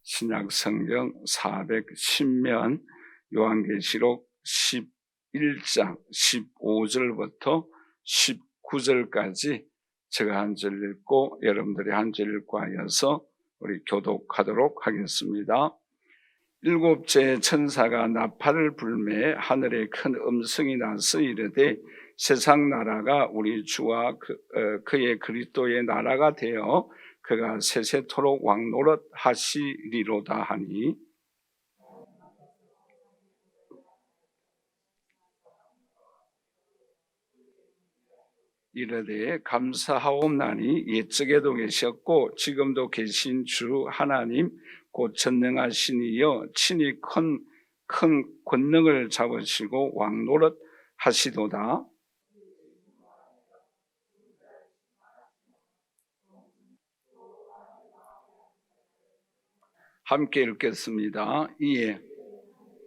신약 성경 410면 요한계시록 11장 15절부터 19절까지 제가 한 절 읽고 여러분들이 한 절 읽고 하여서 우리 교독하도록 하겠습니다. 일곱째 천사가 나팔을 불매 하늘에 큰 음성이 나서 이르되 세상 나라가 우리 주와 그의 그리스도의 나라가 되어 그가 세세토록 왕노릇 하시리로다 하니 이르되 감사하옵나니 옛적에도 계셨고 지금도 계신 주 하나님 곧 전능하신 이여 친히 큰 권능을 잡으시고 왕노릇 하시도다. 함께 읽겠습니다. 이에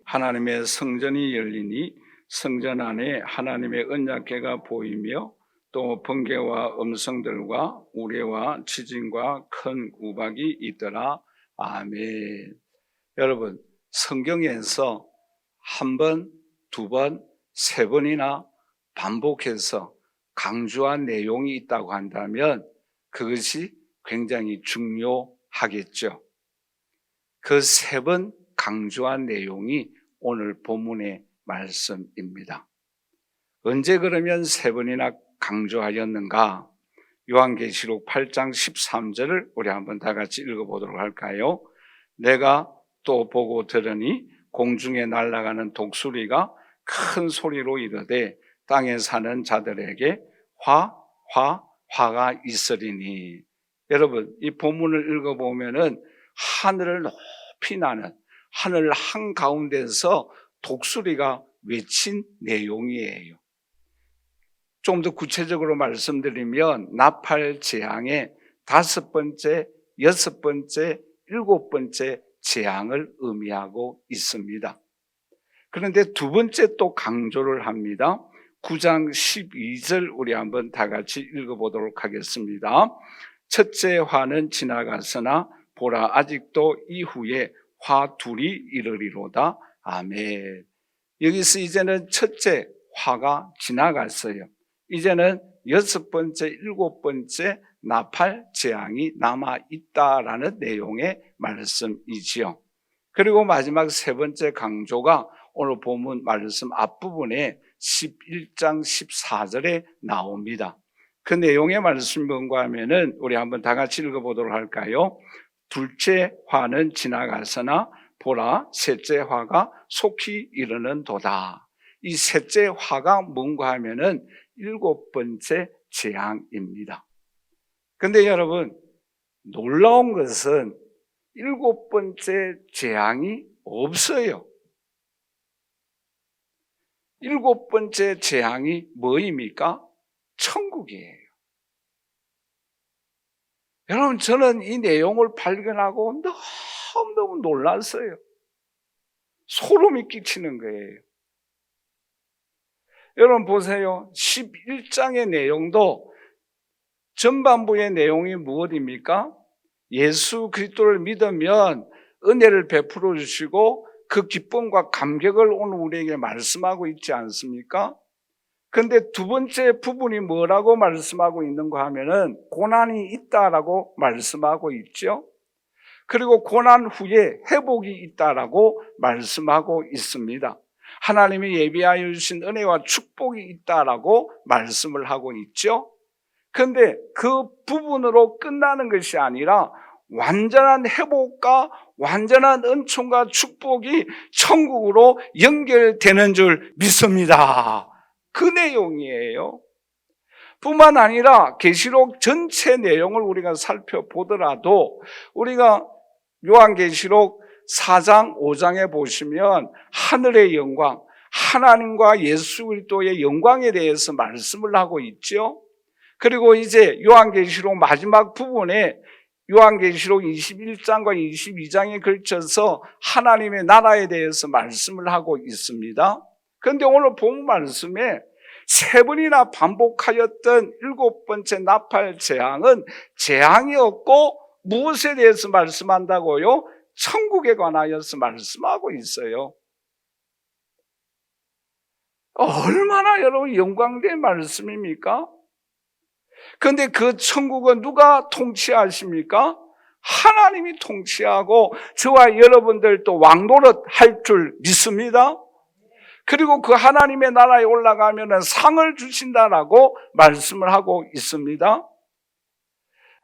하나님의 성전이 열리니 성전 안에 하나님의 언약궤가 보이며 또 번개와 음성들과 우레와 지진과 큰 우박이 있더라. 아멘. 여러분, 성경에서 한 번, 두 번, 세 번이나 반복해서 강조한 내용이 있다고 한다면 그것이 굉장히 중요하겠죠. 그 세 번 강조한 내용이 오늘 본문의 말씀입니다. 언제 그러면 세 번이나 강조하였는가? 요한계시록 8장 13절을 우리 한번 다 같이 읽어보도록 할까요? 내가 또 보고 들으니 공중에 날아가는 독수리가 큰 소리로 이르되 땅에 사는 자들에게 화가 있으리니. 여러분, 이 본문을 읽어보면은 하늘을 높이 나는 하늘 한가운데서 독수리가 외친 내용이에요. 좀 더 구체적으로 말씀드리면 나팔 재앙의 5번째, 6번째, 7번째 재앙을 의미하고 있습니다. 그런데 두 번째 또 강조를 합니다. 9장 12절 우리 한번 다 같이 읽어보도록 하겠습니다. 첫째 화는 지나갔으나 보라 아직도 이후에 화 둘이 이르리로다. 아멘. 여기서 이제는 첫째 화가 지나갔어요. 이제는 6번째, 7번째 나팔 재앙이 남아있다라는 내용의 말씀이지요. 그리고 마지막 세 번째 강조가 오늘 본문 말씀 앞부분에 11장 14절에 나옵니다. 그 내용의 말씀이 뭔가 하면은 우리 한번 다 같이 읽어보도록 할까요? 둘째 화는 지나갔으나 보라 셋째 화가 속히 이르는도다. 이 셋째 화가 뭔가 하면은 7번째 재앙입니다. 그런데 여러분, 놀라운 것은 7번째 재앙이 없어요. 7번째 재앙이 뭐입니까? 천국이에요. 여러분, 저는 이 내용을 발견하고 너무너무 놀랐어요. 소름이 끼치는 거예요. 여러분 보세요. 11장의 내용도 전반부의 내용이 무엇입니까? 예수 그리스도를 믿으면 은혜를 베풀어 주시고 그 기쁨과 감격을 오늘 우리에게 말씀하고 있지 않습니까? 그런데 두 번째 부분이 뭐라고 말씀하고 있는가 하면은 고난이 있다라고 말씀하고 있죠. 그리고 고난 후에 회복이 있다라고 말씀하고 있습니다. 하나님이 예비하여 주신 은혜와 축복이 있다라고 말씀을 하고 있죠. 그런데 그 부분으로 끝나는 것이 아니라 완전한 회복과 완전한 은총과 축복이 천국으로 연결되는 줄 믿습니다. 그 내용이에요. 뿐만 아니라 계시록 전체 내용을 우리가 살펴보더라도 우리가 요한계시록 4장, 5장에 보시면 하늘의 영광, 하나님과 예수 그리스도의 영광에 대해서 말씀을 하고 있죠. 그리고 이제 요한계시록 마지막 부분에 요한계시록 21장과 22장에 걸쳐서 하나님의 나라에 대해서 말씀을 하고 있습니다. 그런데 오늘 본 말씀에 세 번이나 반복하였던 7번째 나팔 재앙은 재앙이었고 무엇에 대해서 말씀한다고요? 천국에 관하여서 말씀하고 있어요. 얼마나 여러분 영광된 말씀입니까? 그런데 그 천국은 누가 통치하십니까? 하나님이 통치하고 저와 여러분들도 왕노릇 할 줄 믿습니다. 그리고 그 하나님의 나라에 올라가면 상을 주신다라고 말씀을 하고 있습니다.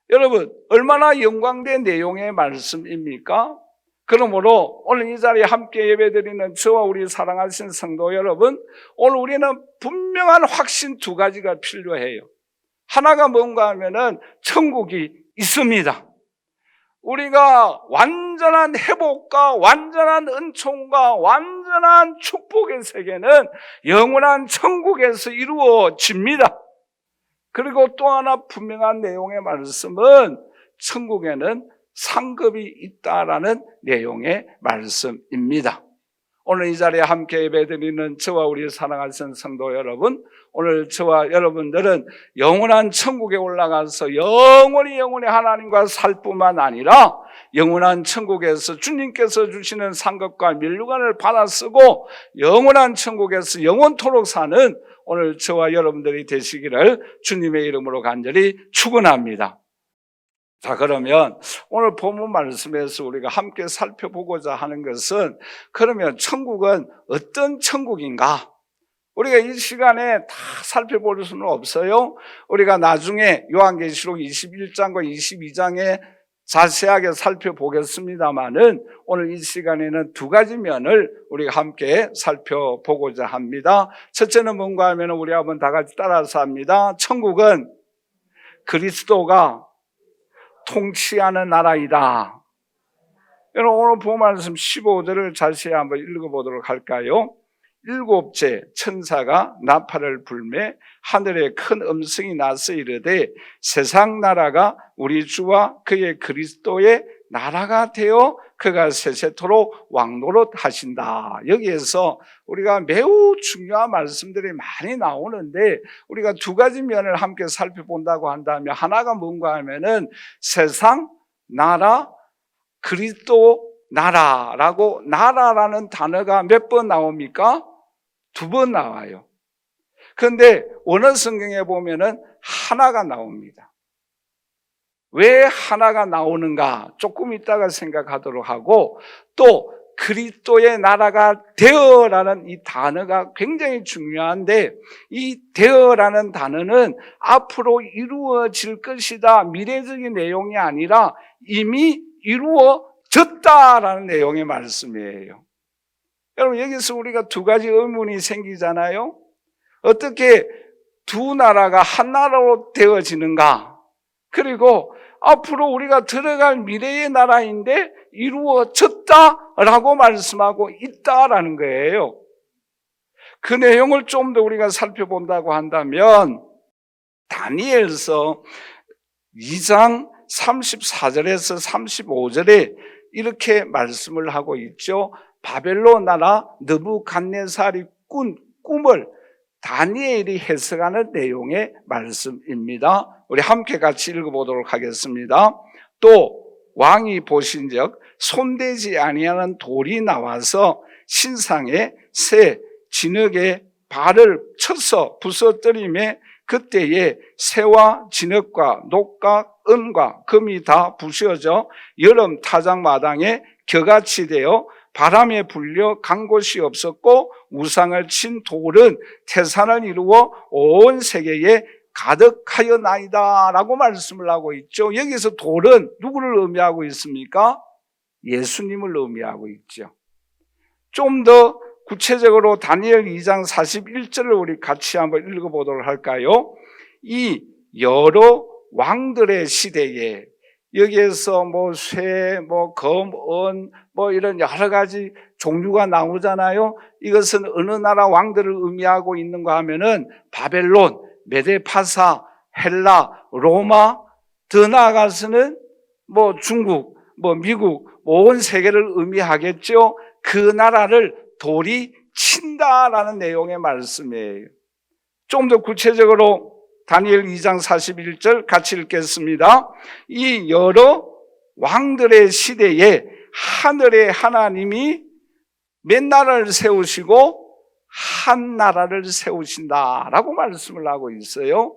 여러분, 얼마나 영광된 내용의 말씀입니까? 그러므로 오늘 이 자리에 함께 예배드리는 저와 우리 사랑하신 성도 여러분, 오늘 우리는 분명한 확신 두 가지가 필요해요. 하나가 뭔가 하면은 천국이 있습니다. 우리가 완전한 회복과 완전한 은총과 완전한 축복의 세계는 영원한 천국에서 이루어집니다. 그리고 또 하나 분명한 내용의 말씀은 천국에는 상급이 있다라는 내용의 말씀입니다. 오늘 이 자리에 함께 예배드리는 저와 우리 사랑하는 성도 여러분, 오늘 저와 여러분들은 영원한 천국에 올라가서 영원히 하나님과 살 뿐만 아니라 영원한 천국에서 주님께서 주시는 상급과 면류관을 받아 쓰고 영원한 천국에서 영원토록 사는 오늘 저와 여러분들이 되시기를 주님의 이름으로 간절히 축원합니다. 자, 그러면 오늘 본문 말씀에서 우리가 함께 살펴보고자 하는 것은, 그러면 천국은 어떤 천국인가? 우리가 이 시간에 다 살펴볼 수는 없어요. 우리가 나중에 요한계시록 21장과 22장에 자세하게 살펴보겠습니다만은 오늘 이 시간에는 두 가지 면을 우리가 함께 살펴보고자 합니다. 첫째는 뭔가 하면 우리 한번 다 같이 따라서 합니다. 천국은 그리스도가 통치하는 나라이다. 여러분, 오늘 본 말씀 15절을 자세히 한번 읽어보도록 할까요? 일곱째 천사가 나팔을 불매 하늘에 큰 음성이 나서 이르되 세상 나라가 우리 주와 그의 그리스도의 나라가 되어 그가 세세토록 왕노릇 하신다. 여기에서 우리가 매우 중요한 말씀들이 많이 나오는데 우리가 두 가지 면을 함께 살펴본다고 한다면, 하나가 뭔가 하면은 세상, 나라, 그리스도 나라라고, 나라라는 단어가 몇 번 나옵니까? 두 번 나와요. 그런데 원어 성경에 보면은 하나가 나옵니다. 왜 하나가 나오는가 조금 이따가 생각하도록 하고, 또 그리스도의 나라가 되어라는 이 단어가 굉장히 중요한데, 이 되어라는 단어는 앞으로 이루어질 것이다, 미래적인 내용이 아니라 이미 이루어졌다라는 내용의 말씀이에요. 여러분, 여기서 우리가 두 가지 의문이 생기잖아요. 어떻게 두 나라가 한 나라로 되어지는가? 그리고 앞으로 우리가 들어갈 미래의 나라인데 이루어졌다라고 말씀하고 있다라는 거예요. 그 내용을 좀 더 우리가 살펴본다고 한다면 다니엘서 2장 34절에서 35절에 이렇게 말씀을 하고 있죠. 바벨론 나라 느부갓네살이 꾼 꿈을 다니엘이 해석하는 내용의 말씀입니다. 우리 함께 같이 읽어보도록 하겠습니다. 또 왕이 보신즉 손대지 아니하는 돌이 나와서 신상의 새 진흙에 발을 쳐서 부서뜨리매 그때에 새와 진흙과 녹과 은과 금이 다 부셔져 여름 타작마당에 겨같이 되어 바람에 불려 간 곳이 없었고 우상을 친 돌은 태산을 이루어 온 세계에 가득하여나이다 라고 말씀을 하고 있죠. 여기서 돌은 누구를 의미하고 있습니까? 예수님을 의미하고 있죠. 좀 더 구체적으로 다니엘 2장 41절을 우리 같이 한번 읽어보도록 할까요? 이 여러 왕들의 시대에 여기에서 쇠, 검, 은, 이런 여러 가지 종류가 나오잖아요. 이것은 어느 나라 왕들을 의미하고 있는가 하면은 바벨론, 메데파사, 헬라, 로마, 더 나아가서는 중국, 미국, 온 세계를 의미하겠죠. 그 나라를 돌이 친다라는 내용의 말씀이에요. 좀 더 구체적으로 다니엘 2장 41절 같이 읽겠습니다. 이 여러 왕들의 시대에 하늘의 하나님이 몇 나라를 세우시고 한 나라를 세우신다라고 말씀을 하고 있어요.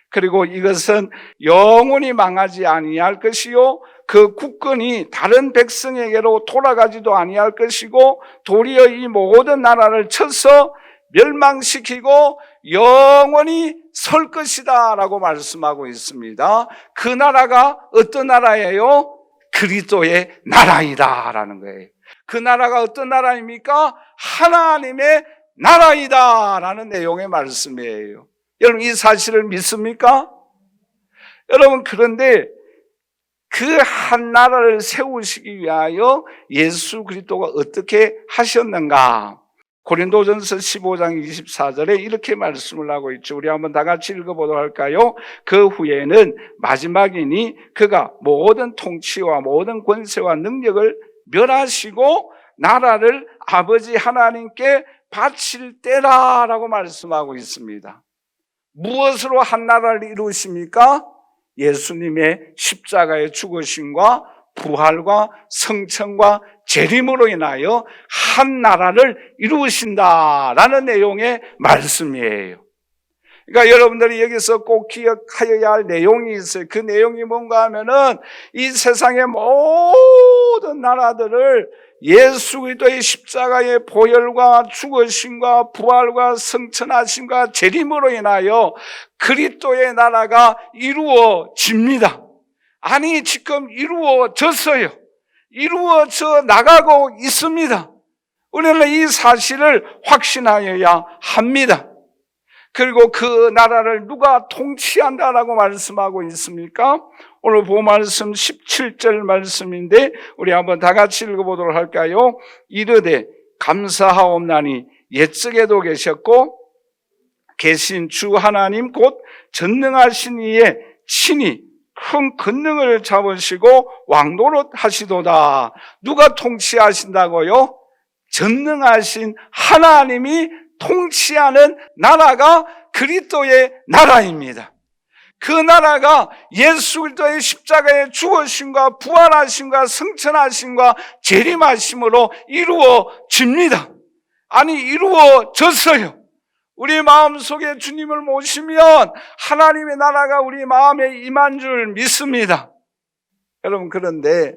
그리고 이것은 영원히 망하지 아니할 것이요, 그 국권이 다른 백성에게로 돌아가지도 아니할 것이고, 도리어 이 모든 나라를 쳐서 멸망시키고 영원히 설 것이다 라고 말씀하고 있습니다. 그 나라가 어떤 나라예요? 그리스도의 나라이다 라는 거예요. 그 나라가 어떤 나라입니까? 하나님의 나라이다 라는 내용의 말씀이에요. 여러분, 이 사실을 믿습니까? 여러분, 그런데 그 한 나라를 세우시기 위하여 예수 그리스도가 어떻게 하셨는가? 고린도전서 15장 24절에 이렇게 말씀을 하고 있죠. 우리 한번 다 같이 읽어보도록 할까요? 그 후에는 마지막이니 그가 모든 통치와 모든 권세와 능력을 멸하시고 나라를 아버지 하나님께 바칠 때라라고 말씀하고 있습니다. 무엇으로 한 나라를 이루십니까? 예수님의 십자가의 죽으심과 부활과 성천과 재림으로 인하여 한 나라를 이루신다라는 내용의 말씀이에요. 그러니까 여러분들이 여기서 꼭 기억하여야 할 내용이 있어요. 그 내용이 뭔가 하면은 이 세상의 모든 나라들을 예수 그리스도의 십자가의 보혈과 죽으심과 부활과 성천하심과 재림으로 인하여 그리스도의 나라가 이루어집니다. 아니, 지금 이루어졌어요. 이루어져 나가고 있습니다. 우리는 이 사실을 확신하여야 합니다. 그리고 그 나라를 누가 통치한다라고 말씀하고 있습니까? 오늘 본 말씀 17절 말씀인데 우리 한번 다 같이 읽어보도록 할까요? 이르되 감사하옵나니 옛적에도 계셨고 계신 주 하나님 곧 전능하신 이의 친히 큰 권능을 잡으시고 왕노릇 하시도다. 누가 통치하신다고요? 전능하신 하나님이 통치하는 나라가 그리스도의 나라입니다. 그 나라가 예수 그리스도의 십자가의 죽으심과 부활하심과 성천하심과 재림하심으로 이루어집니다. 아니, 이루어졌어요. 우리 마음속에 주님을 모시면 하나님의 나라가 우리 마음에 임한 줄 믿습니다. 여러분, 그런데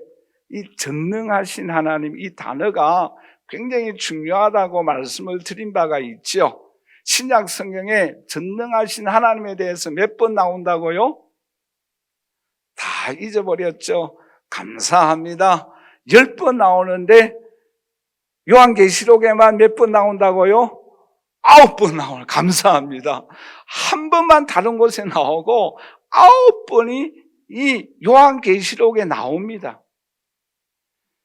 이 전능하신 하나님, 이 단어가 굉장히 중요하다고 말씀을 드린 바가 있죠. 신약 성경에 전능하신 하나님에 대해서 몇 번 나온다고요? 다 잊어버렸죠. 감사합니다. 10번 나오는데 요한계시록에만 몇 번 나온다고요? 9번 나오는. 감사합니다. 한 번만 다른 곳에 나오고 9번이 이 요한계시록에 나옵니다.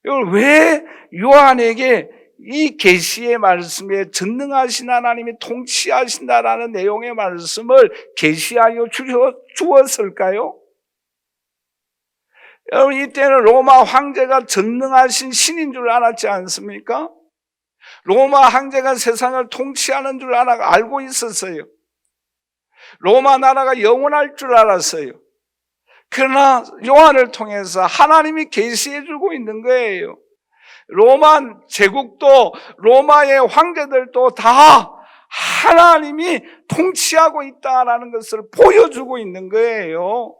이걸 왜 요한에게 이 계시의 말씀에 전능하신 하나님이 통치하신다라는 내용의 말씀을 계시하여 주었을까요? 여러분, 이때는 로마 황제가 전능하신 신인 줄 알았지 않습니까? 로마 황제가 세상을 통치하는 줄 알고 있었어요. 로마 나라가 영원할 줄 알았어요. 그러나 요한을 통해서 하나님이 계시해 주고 있는 거예요. 로마 제국도 로마의 황제들도 다 하나님이 통치하고 있다라는 것을 보여주고 있는 거예요.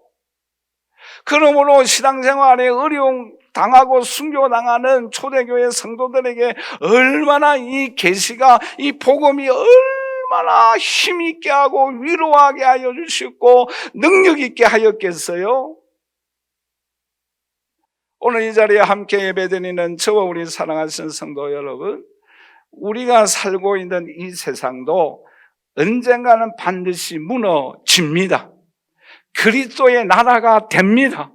그러므로 신앙생활에 어려움 당하고 순교당하는 초대교회 성도들에게 얼마나 이 계시가, 이 복음이 얼마나 힘있게 하고 위로하게 하여 주셨고 능력 있게 하였겠어요? 오늘 이 자리에 함께 예배드리는 저와 우리 사랑하시는 성도 여러분, 우리가 살고 있는 이 세상도 언젠가는 반드시 무너집니다. 그리스도의 나라가 됩니다.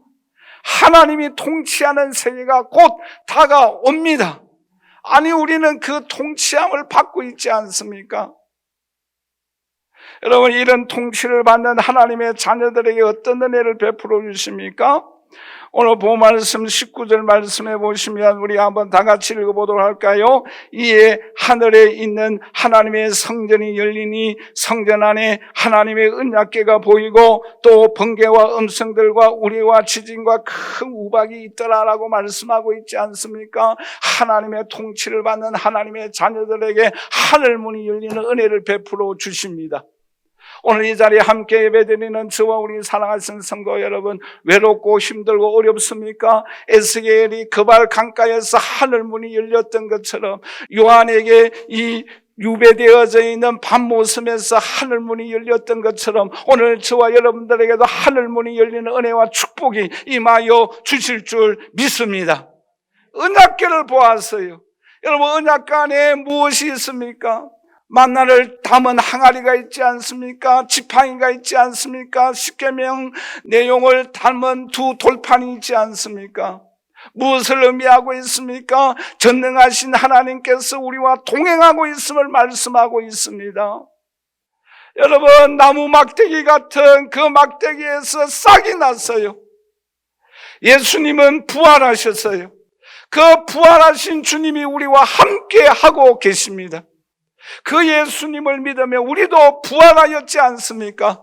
하나님이 통치하는 세계가 곧 다가옵니다. 아니, 우리는 그 통치함을 받고 있지 않습니까? 여러분, 이런 통치를 받는 하나님의 자녀들에게 어떤 은혜를 베풀어 주십니까? 오늘 본 말씀 19절 말씀해 보시면 우리 한번 다 같이 읽어보도록 할까요? 이에 하늘에 있는 하나님의 성전이 열리니 성전 안에 하나님의 언약궤가 보이고 또 번개와 음성들과 우리와 지진과 큰 우박이 있더라라고 말씀하고 있지 않습니까? 하나님의 통치를 받는 하나님의 자녀들에게 하늘문이 열리는 은혜를 베풀어 주십니다. 오늘 이 자리에 함께 예배드리는 저와 우리 사랑하시는 성도 여러분, 외롭고 힘들고 어렵습니까? 에스겔이 그발 강가에서 하늘문이 열렸던 것처럼 요한에게 이 유배되어져 있는 밤모섬에서 하늘문이 열렸던 것처럼 오늘 저와 여러분들에게도 하늘문이 열리는 은혜와 축복이 임하여 주실 줄 믿습니다. 언약궤를 보았어요. 여러분, 언약궤 안에 무엇이 있습니까? 만나를 담은 항아리가 있지 않습니까? 지팡이가 있지 않습니까? 십계명 내용을 담은 두 돌판이 있지 않습니까? 무엇을 의미하고 있습니까? 전능하신 하나님께서 우리와 동행하고 있음을 말씀하고 있습니다. 여러분, 나무 막대기 같은 그 막대기에서 싹이 났어요. 예수님은 부활하셨어요. 그 부활하신 주님이 우리와 함께 하고 계십니다. 그 예수님을 믿으면 우리도 부활하였지 않습니까?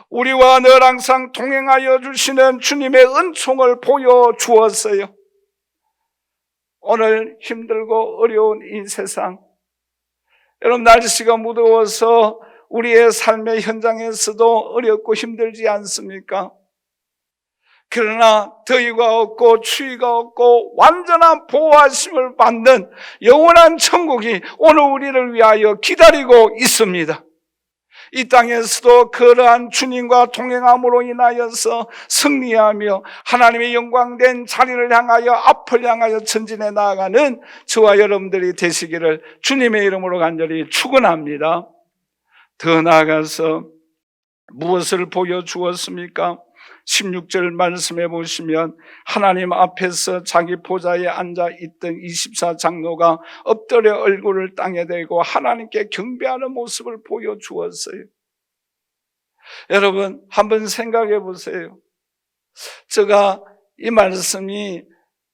우리와 늘 항상 동행하여 주시는 주님의 은총을 보여주었어요. 오늘 힘들고 어려운 이 세상, 여러분, 날씨가 무더워서 우리의 삶의 현장에서도 어렵고 힘들지 않습니까? 그러나 더위가 없고 추위가 없고 완전한 보호하심을 받는 영원한 천국이 오늘 우리를 위하여 기다리고 있습니다. 이 땅에서도 그러한 주님과 동행함으로 인하여서 승리하며 하나님의 영광된 자리를 향하여 앞을 향하여 전진해 나아가는 저와 여러분들이 되시기를 주님의 이름으로 간절히 축원합니다. 더 나아가서 무엇을 보여주었습니까? 16절 말씀해 보시면 하나님 앞에서 자기 보좌에 앉아있던 24장로가 엎드려 얼굴을 땅에 대고 하나님께 경배하는 모습을 보여주었어요. 여러분, 한번 생각해 보세요. 제가 이 말씀이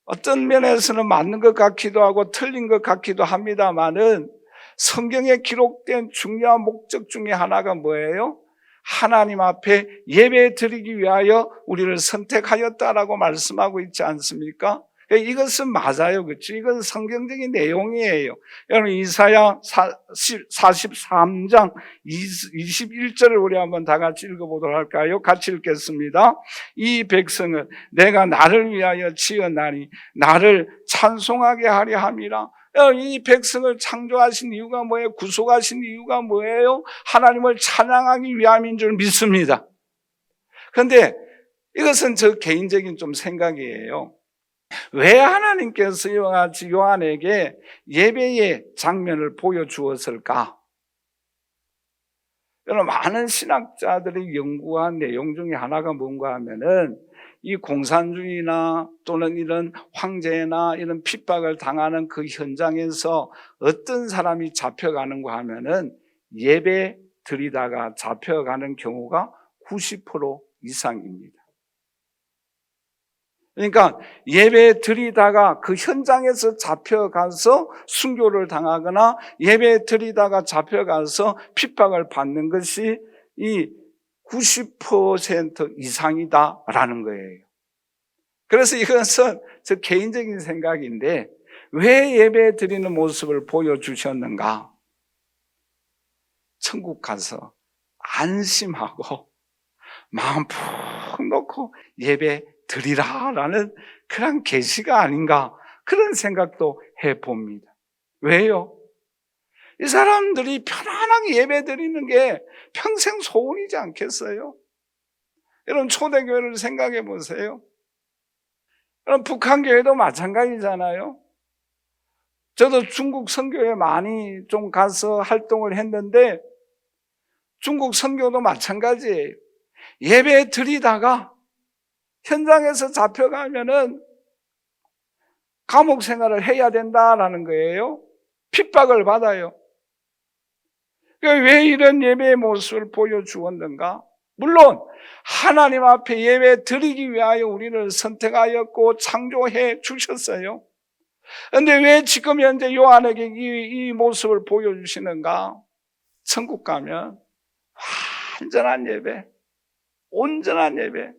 어떤 면에서는 맞는 것 같기도 하고 틀린 것 같기도 합니다만은 성경에 기록된 중요한 목적 중에 하나가 뭐예요? 하나님 앞에 예배 드리기 위하여 우리를 선택하였다라고 말씀하고 있지 않습니까? 이것은 맞아요. 그렇죠? 이건 성경적인 내용이에요. 여러분, 이사야 43장 21절을 우리 한번 다 같이 읽어보도록 할까요? 같이 읽겠습니다. 이 백성은 내가 나를 위하여 지었나니 나를 찬송하게 하려 함이라. 이 백성을 창조하신 이유가 뭐예요? 구속하신 이유가 뭐예요? 하나님을 찬양하기 위함인 줄 믿습니다. 그런데 이것은 저 개인적인 좀 생각이에요. 왜 하나님께서 이와 같이 요한에게 예배의 장면을 보여주었을까? 여러분, 많은 신학자들이 연구한 내용 중에 하나가 뭔가 하면은 이 공산주의나 또는 이런 황제나 이런 핍박을 당하는 그 현장에서 어떤 사람이 잡혀가는가 하면은 예배 드리다가 잡혀가는 경우가 90% 이상입니다. 그러니까 예배 드리다가 그 현장에서 잡혀가서 순교를 당하거나 예배 드리다가 잡혀가서 핍박을 받는 것이 이 90% 이상이다라는 거예요. 그래서 이것은 저 개인적인 생각인데 왜 예배 드리는 모습을 보여주셨는가? 천국 가서 안심하고 마음 푹 놓고 예배 드리라라는 그런 계시가 아닌가, 그런 생각도 해봅니다. 왜요? 이 사람들이 편안하게 예배 드리는 게 평생 소원이지 않겠어요? 여러분, 초대교회를 생각해 보세요. 여러분, 북한교회도 마찬가지잖아요. 저도 중국 선교회 많이 좀 가서 활동을 했는데 중국 선교도 마찬가지예요. 예배 드리다가 현장에서 잡혀가면은 감옥 생활을 해야 된다라는 거예요. 핍박을 받아요. 왜 이런 예배의 모습을 보여주었는가? 물론 하나님 앞에 예배 드리기 위하여 우리를 선택하였고 창조해 주셨어요. 그런데 왜 지금 현재 요한에게 이 모습을 보여주시는가? 천국 가면 완전한 예배, 온전한 예배,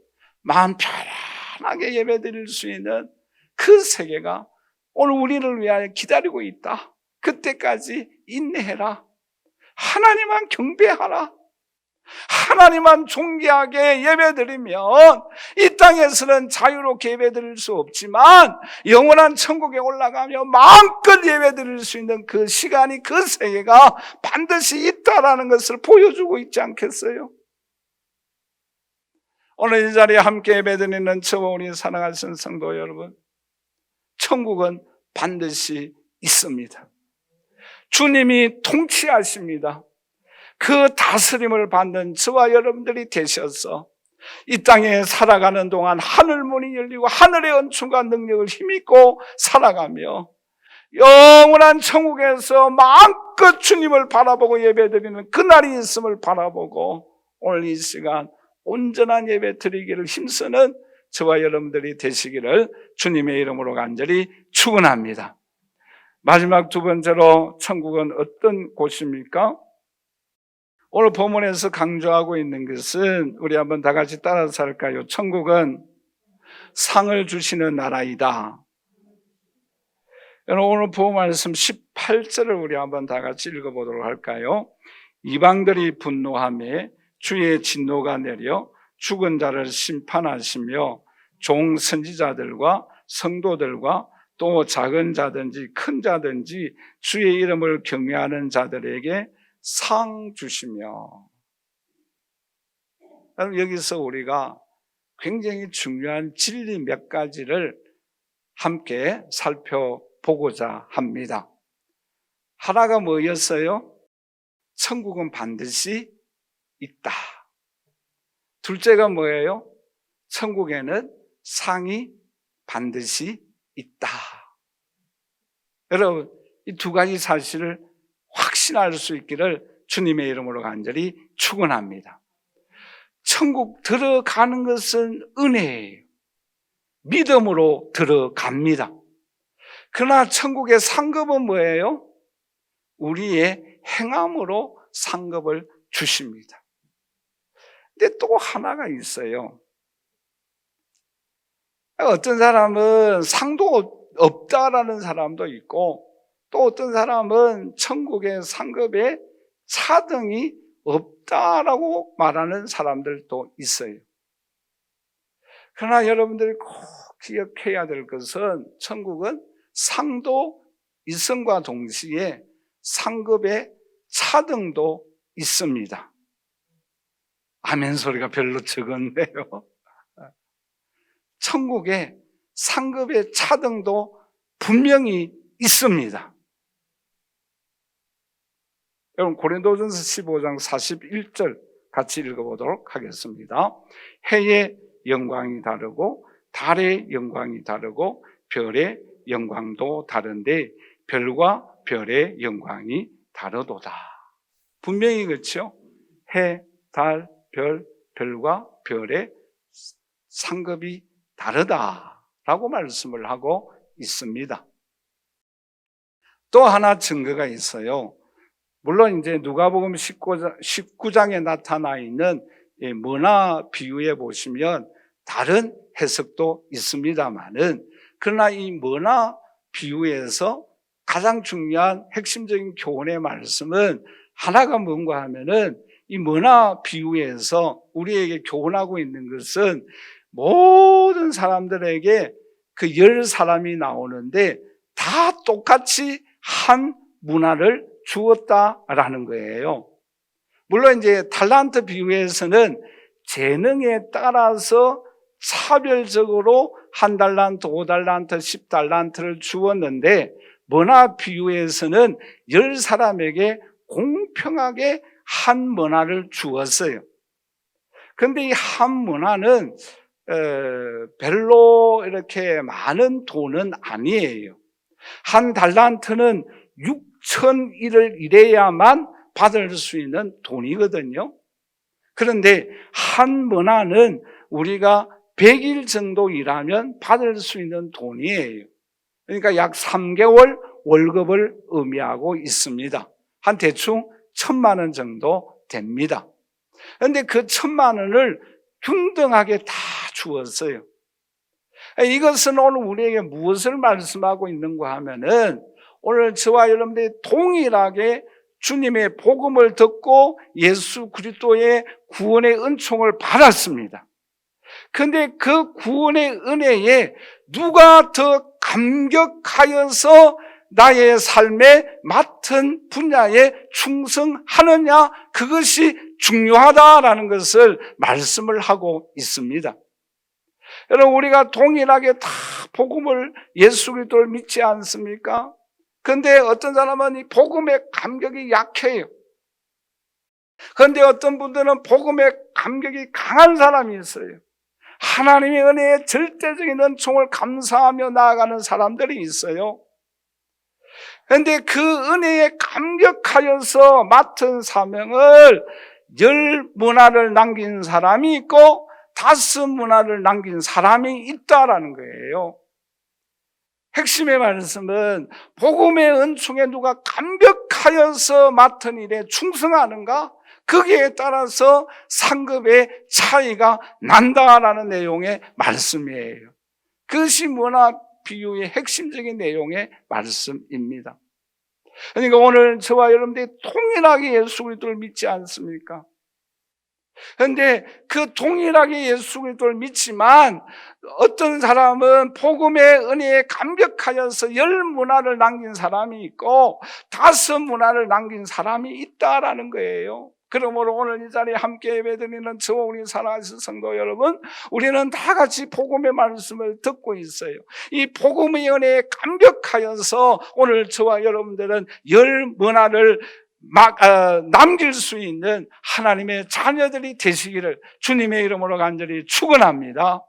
마음 편안하게 예배 드릴 수 있는 그 세계가 오늘 우리를 위하여 기다리고 있다. 그때까지 인내해라. 하나님만 경배하라. 하나님만 존귀하게 예배드리면 이 땅에서는 자유롭게 예배드릴 수 없지만 영원한 천국에 올라가며 마음껏 예배드릴 수 있는 그 시간이, 그 세계가 반드시 있다라는 것을 보여주고 있지 않겠어요? 오늘 이 자리에 함께 예배드리는 저와 우리 사랑하시는 성도 여러분, 천국은 반드시 있습니다. 주님이 통치하십니다. 그 다스림을 받는 저와 여러분들이 되셔서 이 땅에 살아가는 동안 하늘 문이 열리고 하늘의 은총과 능력을 힘입고 살아가며 영원한 천국에서 마음껏 주님을 바라보고 예배드리는 그날이 있음을 바라보고 오늘 이 시간 온전한 예배 드리기를 힘쓰는 저와 여러분들이 되시기를 주님의 이름으로 간절히 축원합니다. 마지막 두 번째로 천국은 어떤 곳입니까? 오늘 본문에서 강조하고 있는 것은 우리 한번 다 같이 따라서 할까요? 천국은 상을 주시는 나라이다. 여러분, 오늘 본문 말씀 18절을 우리 한번 다 같이 읽어보도록 할까요? 이방들이 분노하며 주의 진노가 내려 죽은 자를 심판하시며 종 선지자들과 성도들과 또 작은 자든지 큰 자든지 주의 이름을 경외하는 자들에게 상 주시며. 여기서 우리가 굉장히 중요한 진리 몇 가지를 함께 살펴보고자 합니다. 하나가 뭐였어요? 천국은 반드시 있다. 둘째가 뭐예요? 천국에는 상이 반드시 있다. 여러분, 이 두 가지 사실을 확신할 수 있기를 주님의 이름으로 간절히 축원합니다. 천국 들어가는 것은 은혜예요. 믿음으로 들어갑니다. 그러나 천국의 상급은 뭐예요? 우리의 행함으로 상급을 주십니다. 근데 또 하나가 있어요. 어떤 사람은 상도 없다라는 사람도 있고, 또 어떤 사람은 천국의 상급에 차등이 없다라고 말하는 사람들도 있어요. 그러나 여러분들이 꼭 기억해야 될 것은 천국은 상도 있음과 동시에 상급의 차등도 있습니다. 아멘 소리가 별로 적었네요. 천국에 상급의 차등도 분명히 있습니다. 여러분, 고린도전서 15장 41절 같이 읽어보도록 하겠습니다. 해의 영광이 다르고 달의 영광이 다르고 별의 영광도 다른데 별과 별의 영광이 다르도다. 분명히 그렇죠? 해, 달, 별, 별과 별의 상급이 다르다라고 말씀을 하고 있습니다. 또 하나 증거가 있어요. 물론 이제 누가복음 19장에 나타나 있는 문화 비유에 보시면 다른 해석도 있습니다만은, 그러나 이 문화 비유에서 가장 중요한 핵심적인 교훈의 말씀은 하나가 뭔가 하면은, 이 문화 비유에서 우리에게 교훈하고 있는 것은 모든 사람들에게 그 10사람이 나오는데 다 똑같이 한 문화를 주었다라는 거예요. 물론 이제 달란트 비유에서는 재능에 따라서 차별적으로 1달란트, 5달란트, 10달란트를 주었는데, 문화 비유에서는 10사람에게 공평하게 한 문화를 주었어요. 그런데 이 한 문화는 별로 이렇게 많은 돈은 아니에요. 1달란트는 6,000일을 일해야만 받을 수 있는 돈이거든요. 그런데 한 문화는 우리가 100일 정도 일하면 받을 수 있는 돈이에요. 그러니까 약 3개월 월급을 의미하고 있습니다. 한 대충 1,000만 원 정도 됩니다. 그런데 그 1,000만 원을 균등하게 다 주었어요. 이것은 오늘 우리에게 무엇을 말씀하고 있는가 하면은, 오늘 저와 여러분들이 동일하게 주님의 복음을 듣고 예수 그리스도의 구원의 은총을 받았습니다. 그런데 그 구원의 은혜에 누가 더 감격하여서 나의 삶에 맡은 분야에 충성하느냐, 그것이 중요하다라는 것을 말씀을 하고 있습니다. 여러분, 우리가 동일하게 다 복음을, 예수 그리스도를 믿지 않습니까? 그런데 어떤 사람은 이 복음의 감격이 약해요. 그런데 어떤 분들은 복음의 감격이 강한 사람이 있어요. 하나님의 은혜의 절대적인 은총을 감사하며 나아가는 사람들이 있어요. 그런데 그 은혜에 감격하여서 맡은 사명을 10문화를 남긴 사람이 있고 5문화를 남긴 사람이 있다라는 거예요. 핵심의 말씀은 복음의 은총에 누가 감격하여서 맡은 일에 충성하는가? 거기에 따라서 상급의 차이가 난다라는 내용의 말씀이에요. 그것이 문화 비유의 핵심적인 내용의 말씀입니다. 그러니까 오늘 저와 여러분들이 동일하게 예수 그리스도를 믿지 않습니까? 그런데 그 동일하게 예수 그리스도를 믿지만 어떤 사람은 복음의 은혜에 감격하여서 10문화를 남긴 사람이 있고 5문화를 남긴 사람이 있다라는 거예요. 그러므로 오늘 이 자리에 함께 예배드리는 저와 우리 사랑하는 성도 여러분, 우리는 다 같이 복음의 말씀을 듣고 있어요. 이 복음의 은혜에 감격하여서 오늘 저와 여러분들은 10문화를 남길 수 있는 하나님의 자녀들이 되시기를 주님의 이름으로 간절히 축원합니다.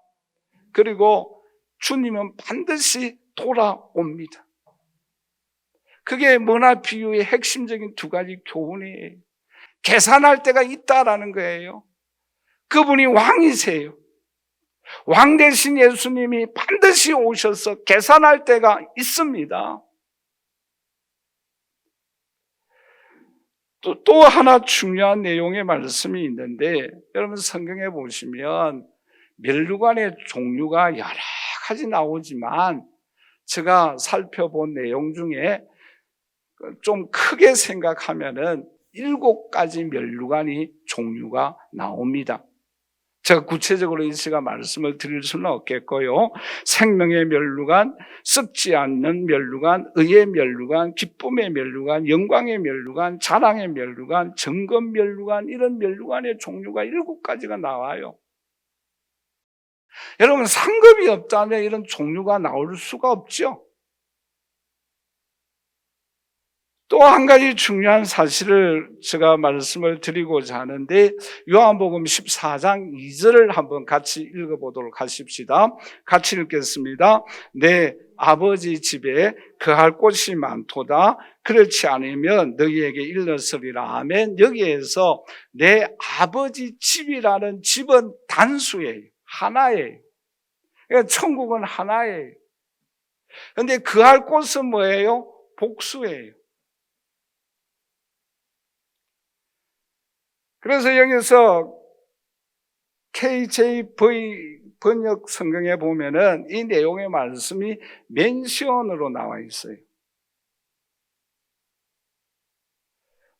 그리고 주님은 반드시 돌아옵니다. 그게 문화 비유의 핵심적인 2가지 교훈이에요. 계산할 때가 있다라는 거예요. 그분이 왕이세요. 왕 대신 예수님이 반드시 오셔서 계산할 때가 있습니다. 또 하나 중요한 내용의 말씀이 있는데, 여러분 성경에 보시면 멸류관의 종류가 여러 가지 나오지만 제가 살펴본 내용 중에 좀 크게 생각하면은 7가지 멸류관이 종류가 나옵니다. 제가 구체적으로 이 시간 말씀을 드릴 수는 없겠고요. 생명의 멸류관, 썩지 않는 멸류관, 의의 멸류관, 기쁨의 멸류관, 영광의 멸류관, 자랑의 멸류관, 정금 멸류관, 이런 멸류관의 종류가 7가지가 나와요. 여러분, 상급이 없다면 이런 종류가 나올 수가 없죠. 또 한 가지 중요한 사실을 제가 말씀을 드리고자 하는데, 요한복음 14장 2절을 한번 같이 읽어보도록 하십시다. 같이 읽겠습니다. 내 아버지 집에 거할 곳이 많도다. 그렇지 않으면 너희에게 일렀으리라. 아멘. 여기에서 내 아버지 집이라는 집은 단수예요. 하나예요. 그러니까 천국은 하나예요. 그런데 거할 곳은 뭐예요? 복수예요. 그래서 여기서 KJV 번역 성경에 보면은 이 내용의 말씀이 맨션으로 나와 있어요.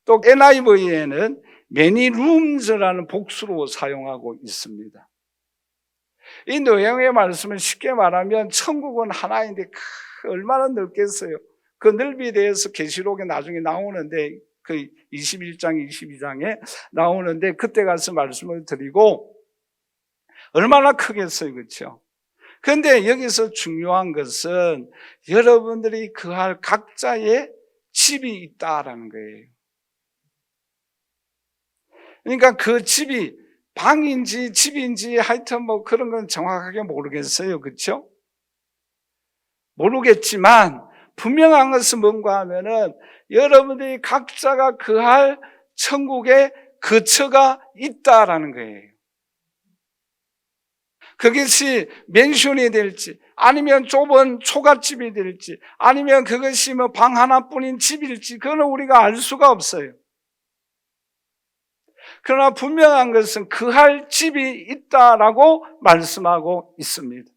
또 NIV에는 many rooms라는 복수로 사용하고 있습니다. 이 내용의 말씀은 쉽게 말하면 천국은 하나인데 얼마나 넓겠어요. 그 넓이에 대해서 계시록에 나중에 나오는데, 그 21장, 22장에 나오는데 그때 가서 말씀을 드리고 얼마나 크겠어요, 그렇죠? 그런데 여기서 중요한 것은 여러분들이 거할 각자의 집이 있다라는 거예요. 그러니까 그 집이 방인지 집인지 하여튼 뭐 그런 건 정확하게 모르겠어요, 그렇죠? 모르겠지만 분명한 것은 뭔가 하면은 여러분들이 각자가 거할 천국에 거처가 있다라는 거예요. 그것이 맨션이 될지, 아니면 좁은 초가집이 될지, 아니면 그것이 뭐 방 하나뿐인 집일지, 그건 우리가 알 수가 없어요. 그러나 분명한 것은 그할 집이 있다라고 말씀하고 있습니다.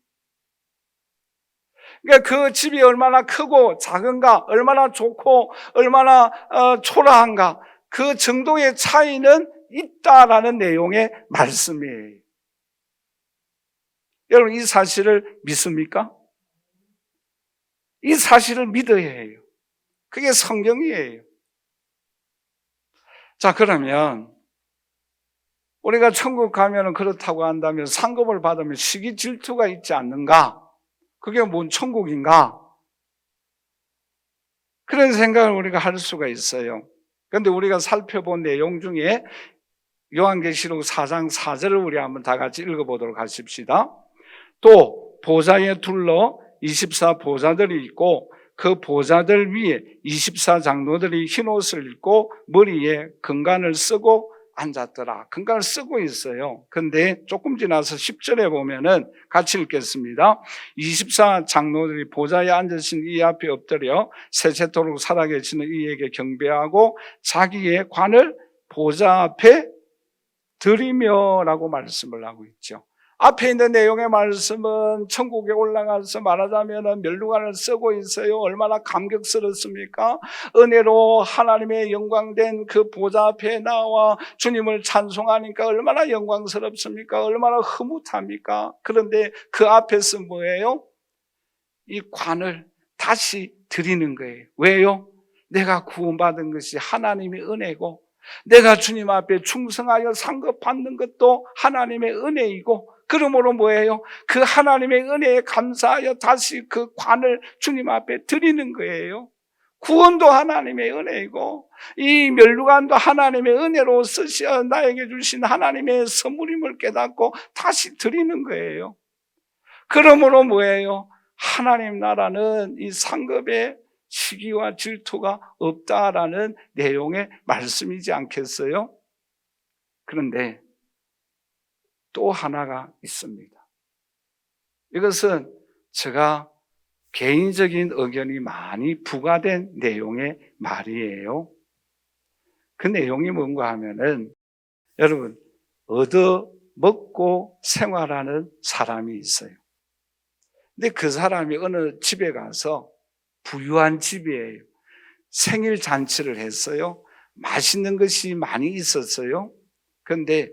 그러니까 그 집이 얼마나 크고 작은가, 얼마나 좋고 얼마나 초라한가, 그 정도의 차이는 있다라는 내용의 말씀이에요. 여러분, 이 사실을 믿습니까? 이 사실을 믿어야 해요. 그게 성경이에요. 자, 그러면 우리가 천국 가면 그렇다고 한다면 상급을 받으면 시기 질투가 있지 않는가? 그게 뭔 천국인가? 그런 생각을 우리가 할 수가 있어요. 그런데 우리가 살펴본 내용 중에 요한계시록 4장 4절을 우리 한번 다 같이 읽어보도록 하십시다. 또 보좌에 둘러 24 보좌들이 있고 그 보좌들 위에 24 장로들이 흰옷을 입고 머리에 금관을 쓰고 앉았더라. 금관을 쓰고 있어요. 근데 조금 지나서 10절에 보면은 같이 읽겠습니다. 24 장로들이 보좌에 앉으신 이 앞에 엎드려 세세토록 살아계시는 이에게 경배하고 자기의 관을 보좌 앞에 드리며라고 말씀을 하고 있죠. 앞에 있는 내용의 말씀은 천국에 올라가서 말하자면 면류관을 쓰고 있어요. 얼마나 감격스럽습니까? 은혜로 하나님의 영광된 그 보좌 앞에 나와 주님을 찬송하니까 얼마나 영광스럽습니까? 얼마나 흐뭇합니까? 그런데 그 앞에서 뭐예요? 이 관을 다시 드리는 거예요. 왜요? 내가 구원받은 것이 하나님의 은혜고, 내가 주님 앞에 충성하여 상급 받는 것도 하나님의 은혜이고, 그러므로 뭐예요? 그 하나님의 은혜에 감사하여 다시 그 관을 주님 앞에 드리는 거예요. 구원도 하나님의 은혜이고 이 면류관도 하나님의 은혜로 쓰셔 나에게 주신 하나님의 선물임을 깨닫고 다시 드리는 거예요. 그러므로 뭐예요? 하나님 나라는 이 상급의 시기와 질투가 없다라는 내용의 말씀이지 않겠어요? 그런데 또 하나가 있습니다. 이것은 제가 개인적인 의견이 많이 부과된 내용의 말이에요. 그 내용이 뭔가 하면은 여러분, 얻어 먹고 생활하는 사람이 있어요. 근데 그 사람이 어느 집에 가서 부유한 집이에요. 생일 잔치를 했어요. 맛있는 것이 많이 있었어요. 그런데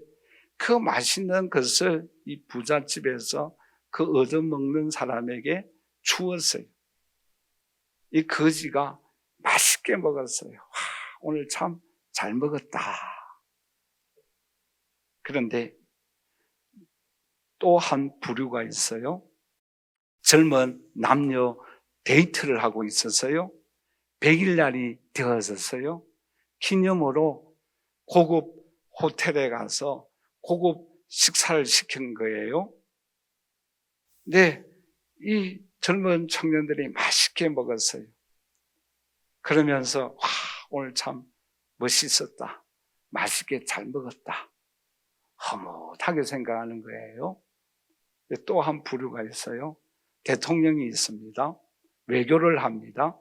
그 맛있는 것을 이 부잣집에서 그 얻어먹는 사람에게 주었어요. 이 거지가 맛있게 먹었어요. 와, 오늘 참 잘 먹었다. 그런데 또 한 부류가 있어요. 젊은 남녀 데이트를 하고 있었어요. 100일날이 되어졌어요. 기념으로 고급 호텔에 가서 고급 식사를 시킨 거예요. 근데 이 젊은 청년들이 맛있게 먹었어요. 그러면서 와, 오늘 참 멋있었다. 맛있게 잘 먹었다. 허무하게 생각하는 거예요. 또 한 부류가 있어요. 대통령이 있습니다. 외교를 합니다.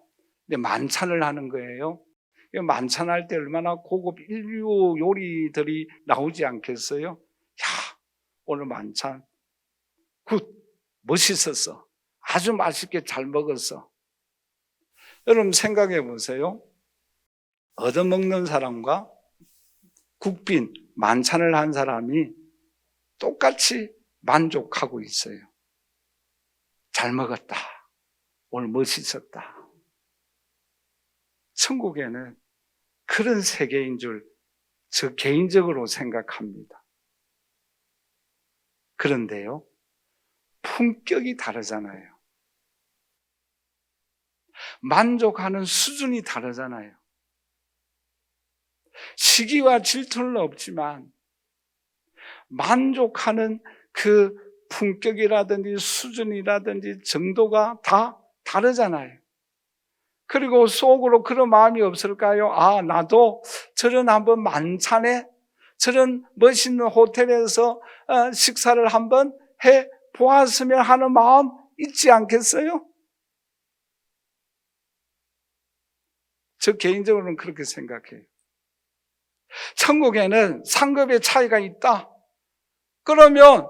근데 만찬을 하는 거예요. 만찬할 때 얼마나 고급 인류 요리들이 나오지 않겠어요? 야, 오늘 만찬 굿, 멋있었어. 아주 맛있게 잘 먹었어. 여러분 생각해 보세요. 얻어먹는 사람과 국빈, 만찬을 한 사람이 똑같이 만족하고 있어요. 잘 먹었다. 오늘 멋있었다. 천국에는 그런 세계인 줄 저 개인적으로 생각합니다. 그런데요, 품격이 다르잖아요. 만족하는 수준이 다르잖아요. 시기와 질투는 없지만 만족하는 그 품격이라든지 수준이라든지 정도가 다 다르잖아요. 그리고 속으로 그런 마음이 없을까요? 아, 나도 저런 한번 만찬에 저런 멋있는 호텔에서 식사를 한번 해 보았으면 하는 마음 있지 않겠어요? 저 개인적으로는 그렇게 생각해요. 천국에는 상급의 차이가 있다. 그러면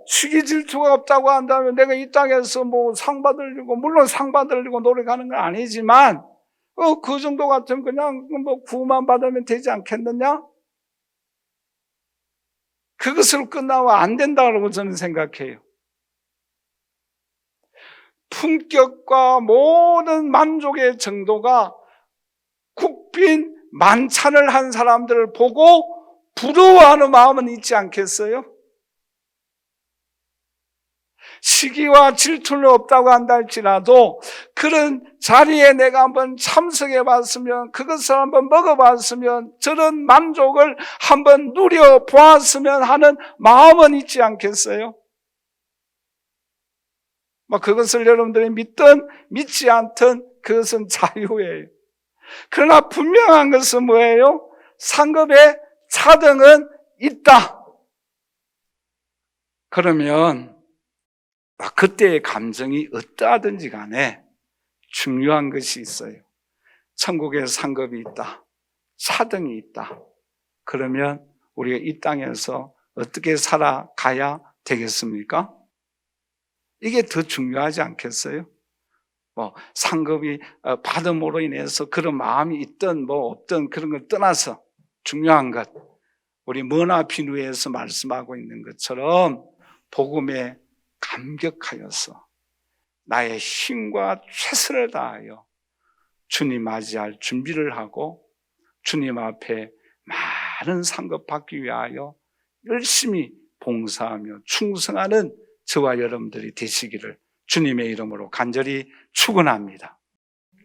시기 질투가 없다고 한다면 내가 이 땅에서 상 받으려고, 물론 상 받으려고 노력하는 건 아니지만 그 정도 같으면 그냥 구만 받으면 되지 않겠느냐? 그것으로 끝나면 안 된다고 저는 생각해요. 품격과 모든 만족의 정도가 국빈 만찬을 한 사람들을 보고 부러워하는 마음은 있지 않겠어요? 시기와 질투는 없다고 한다 할지라도 그런 자리에 내가 한번 참석해 봤으면, 그것을 한번 먹어 봤으면, 저런 만족을 한번 누려 보았으면 하는 마음은 있지 않겠어요? 그것을 여러분들이 믿든 믿지 않든 그것은 자유예요. 그러나 분명한 것은 뭐예요? 상급의 차등은 있다. 그러면 그때의 감정이 어떠하든지 간에 중요한 것이 있어요. 천국에 상급이 있다, 차등이 있다. 그러면 우리가 이 땅에서 어떻게 살아가야 되겠습니까? 이게 더 중요하지 않겠어요? 상급이 받음으로 인해서 그런 마음이 있든 없든 그런 걸 떠나서 중요한 것, 우리 머나 비누에서 말씀하고 있는 것처럼 복음에 감격하여서 나의 힘과 최선을 다하여 주님 맞이할 준비를 하고 주님 앞에 많은 상급 받기 위하여 열심히 봉사하며 충성하는 저와 여러분들이 되시기를 주님의 이름으로 간절히 축원합니다.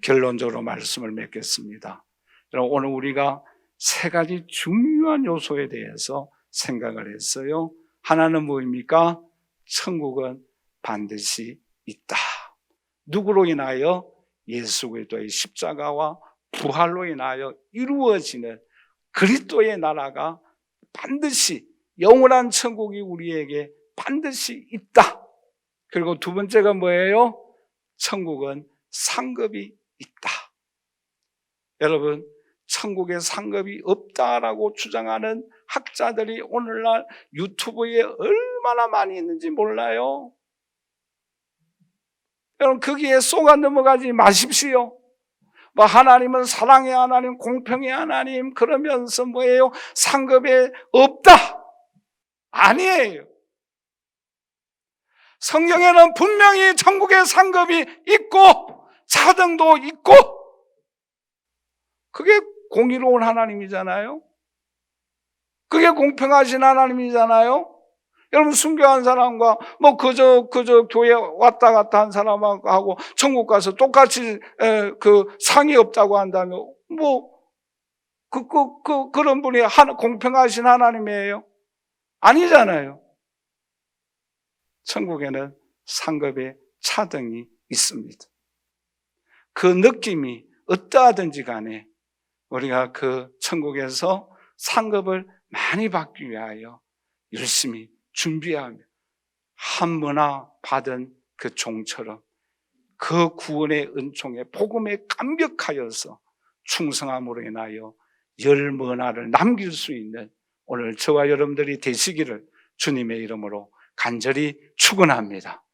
결론적으로 말씀을 맺겠습니다. 여러분, 오늘 우리가 세 가지 중요한 요소에 대해서 생각을 했어요. 하나는 뭐입니까? 천국은 반드시 있다. 누구로 인하여? 예수 그리스도의 십자가와 부활로 인하여 이루어지는 그리스도의 나라가 반드시, 영원한 천국이 우리에게 반드시 있다. 그리고 두 번째가 뭐예요? 천국은 상급이 있다. 여러분, 천국에 상급이 없다라고 주장하는 학자들이 오늘날 유튜브에 얼마나 많이 있는지 몰라요. 여러분, 거기에 쏘가 넘어가지 마십시오. 하나님은 사랑의 하나님, 공평의 하나님 그러면서 뭐예요? 상급에 없다. 아니에요. 성경에는 분명히 천국에 상급이 있고 차등도 있고, 그게 공의로운 하나님이잖아요. 그게 공평하신 하나님이잖아요. 여러분, 순교한 사람과 그저 교회 왔다 갔다 한 사람하고 천국 가서 똑같이 그 상이 없다고 한다면 그런 분이 공평하신 하나님이에요? 아니잖아요. 천국에는 상급의 차등이 있습니다. 그 느낌이 어떠하든지 간에 우리가 그 천국에서 상급을 많이 받기 위하여 열심히 준비하며 한 번나 받은 그 종처럼 그 구원의 은총에 복음에 감격하여서 충성함으로 인하여 열 머나를 남길 수 있는 오늘 저와 여러분들이 되시기를 주님의 이름으로 간절히 축원합니다.